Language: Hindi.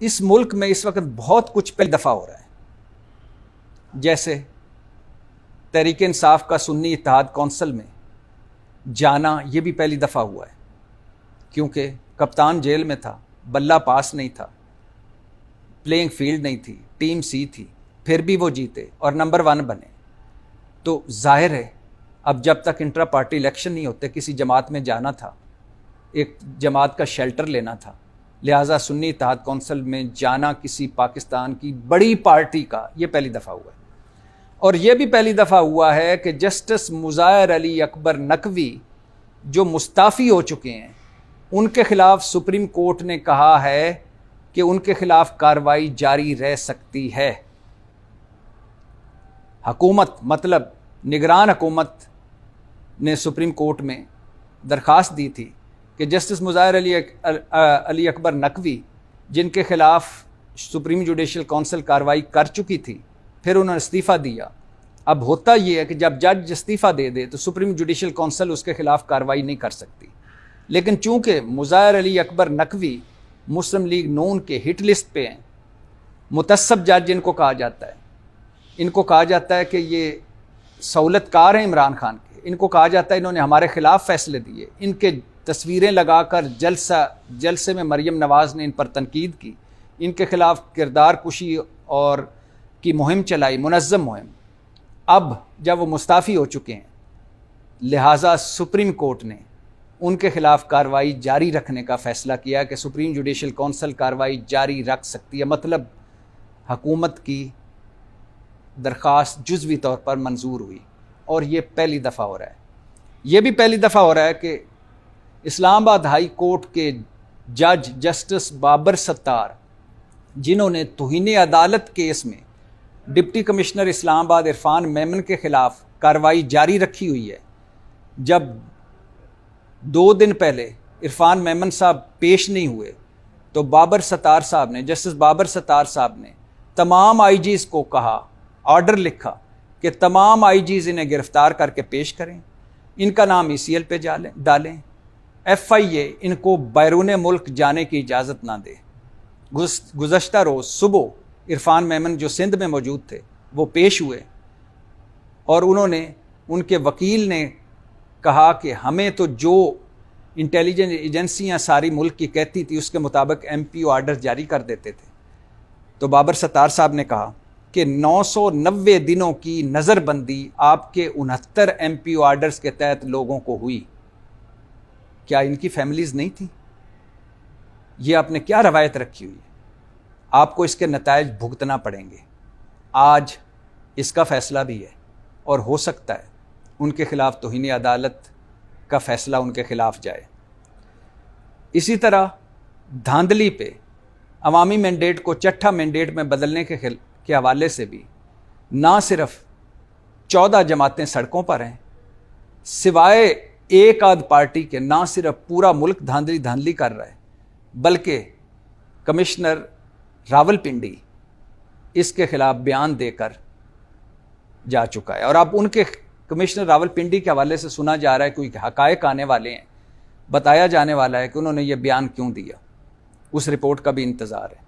इस मुल्क में इस वक्त बहुत कुछ पहली दफ़ा हो रहा है। जैसे तहरीक इंसाफ का सुन्नी इत्तेहाद कौंसिल में जाना, ये भी पहली दफ़ा हुआ है, क्योंकि कप्तान जेल में था, बल्ला पास नहीं था, प्लेइंग फील्ड नहीं थी, टीम सी थी, फिर भी वो जीते और नंबर 1 बने। तो जाहिर है अब जब तक इंट्रा पार्टी इलेक्शन नहीं होते, किसी जमात में जाना था, एक जमात का शेल्टर लेना था, लिहाजा सुन्नी इत्तेहाद कौंसिल में जाना किसी पाकिस्तान की बड़ी पार्टी का, ये पहली दफ़ा हुआ है। और ये भी पहली दफ़ा हुआ है कि जस्टिस मुज़ाहिर अली अकबर नकवी जो मुस्ताफ़ी हो चुके हैं, उनके खिलाफ सुप्रीम कोर्ट ने कहा है कि उनके खिलाफ कार्रवाई जारी रह सकती है। हुकूमत, मतलब निगरान हुकूमत ने सुप्रीम कोर्ट में दरख्वास्त दी थी कि जस्टिस मुज़ाहिर अली अकबर नकवी, जिनके खिलाफ सुप्रीम जुडिशल काउंसिल कार्रवाई कर चुकी थी, फिर उन्होंने इस्तीफ़ा दिया। अब होता यह है कि जब जज इस्तीफ़ा दे दे तो सुप्रीम जुडिशल काउंसिल उसके खिलाफ कार्रवाई नहीं कर सकती। लेकिन चूंकि मुज़ाहिर अली अकबर नकवी मुस्लिम लीग नून के हिट लिस्ट पे हैं, मुतस्सब जज इनको कहा जाता है, इनको कहा जाता है कि ये सहूलतकार हैं इमरान खान के, इनको कहा जाता है इन्होंने हमारे खिलाफ फैसले दिए, इनके तस्वीरें लगाकर जलसे में मरियम नवाज़ ने इन पर तनकीद की, इनके खिलाफ किरदार कुशी और की मुहिम चलाई, मुनज़्ज़म मुहिम। अब जब वो मुस्ताफ़ी हो चुके हैं, लिहाजा सुप्रीम कोर्ट ने उनके खिलाफ कार्रवाई जारी रखने का फ़ैसला किया कि सुप्रीम जुडिशल काउंसिल कार्रवाई जारी रख सकती है। मतलब हुकूमत की दरख्वास्त जुज़वी तौर पर मंजूर हुई, और ये पहली दफ़ा हो रहा है। ये भी पहली दफ़ा हो रहा है कि इस्लामाबाद हाई कोर्ट के जज जस्टिस बाबर सत्तार, जिन्होंने तौहीन अदालत केस में डिप्टी कमिश्नर इस्लामाबाद इरफान मेमन के खिलाफ कार्रवाई जारी रखी हुई है, जब 2 दिन पहले इरफान मेमन साहब पेश नहीं हुए तो बाबर सत्तार साहब ने, जस्टिस बाबर सत्तार साहब ने तमाम आईजीज़ को कहा, ऑर्डर लिखा कि तमाम आईजीज़ इन्हें गिरफ्तार करके पेश करें, इनका नाम ECL पे डालें, FIA इनको बैरून मुल्क जाने की इजाज़त ना दे। गुज़श्ता रोज़ सुबह इरफान मेमन जो सिंध में मौजूद थे, वो पेश हुए और उनके वकील ने कहा कि हमें तो जो इंटेलिजेंस एजेंसियां सारी मुल्क की कहती थी उसके मुताबिक MPO आर्डर जारी कर देते थे। तो बाबर सत्तार साहब ने कहा कि 990 दिनों की नज़रबंदी आपके 69 MPO आर्डर्स के तहत लोगों को हुई, क्या इनकी फैमिलीज़ नहीं थी? ये आपने क्या रवायत रखी हुई है? आपको इसके नतायज भुगतना पड़ेंगे। आज इसका फ़ैसला भी है और हो सकता है उनके खिलाफ तौहीन अदालत का फ़ैसला उनके खिलाफ जाए। इसी तरह धांधली पे अवामी मैंडेट को चट्ठा मैंडेट में बदलने के हवाले से भी ना सिर्फ 14 जमातें सड़कों पर हैं, सिवाय एक आध पार्टी के ना सिर्फ पूरा मुल्क धांधली कर रहा है, बल्कि कमिश्नर रावलपिंडी इसके खिलाफ बयान देकर जा चुका है। और अब उनके कमिश्नर रावलपिंडी के हवाले से सुना जा रहा है कोई हकायक आने वाले हैं, बताया जाने वाला है कि उन्होंने ये बयान क्यों दिया। उस रिपोर्ट का भी इंतज़ार है।